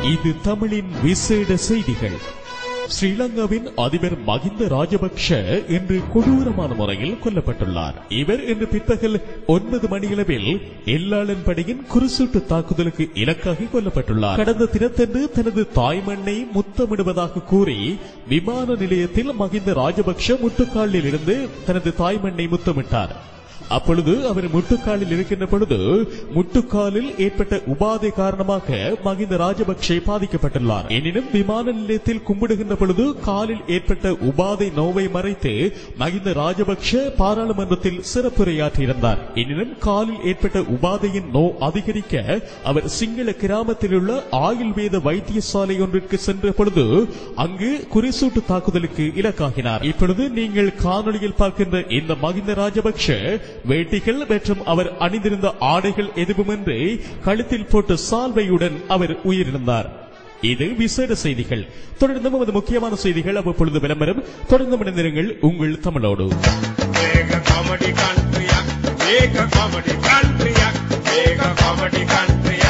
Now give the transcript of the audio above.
இது தமிழின் விசேட செய்திகள். ஸ்ரீலங்காவின் அதிபர் மகிந்த ராஜபக்ஷ இன்று கொடூரமான முறையில் கொல்லப்பட்டுள்ளார். இவர் இன்று பிற்பகல் 9 மணியளவில் எல்லாளன் படையின் குருசூட்டு தாக்குதலுக்கு இலக்காகி கொல்லப்பட்டுள்ளார். கடந்த தினத்தன்று தனது தாய்மண்ணை முத்தமிடுவதாக கூறி விமான நிலையத்தில் மகிந்த ராஜபக்ஷ முட்டுக்காலில் இருந்து தனது தாய்மண்ணை முத்தமிட்டார். அப்பொழுது அவர் முட்டுக்காலில் இருக்கின்ற பொழுது முட்டுக்காலில் ஏற்பட்ட உபாதை காரணமாக மகிந்த ராஜபக்ஷ பாதிக்கப்பட்டுள்ளார். எனினும் விமான நிலையத்தில் கும்பிடுகின்ற பொழுது காலில் ஏற்பட்ட உபாதை நோவை மறைத்து மகிந்த ராஜபக்ஷ பாராளுமன்றத்தில் சிறப்புரையாற்றியிருந்தார். எனினும் காலில் ஏற்பட்ட உபாதையின் நோ அதிகரிக்க அவர் சிங்கள கிராமத்தில் உள்ள ஆயுர்வேத வைத்தியசாலை ஒன்றிற்கு சென்ற பொழுது அங்கு குறிசூட்டு தாக்குதலுக்கு இலக்காகினார். இப்பொழுது நீங்கள் காணொலியில் பார்க்கின்ற இந்த மகிந்த ராஜபக்ஷ வேட்டிகள் மற்றும் அவர் அணிந்திருந்த ஆடைகள் எதுவுமின்றி கழுத்தில் போட்ட சால்வையுடன் அவர் உயிரிழந்தார். இது விசேட செய்திகள். தொடர்ந்து நமது முக்கியமான செய்திகள் அவ்வப்பொழுது விளம்பரம். தொடர்ந்து மனிதர்கள் உங்கள் தமிழோடு. காமெடி கண்ட்ரியா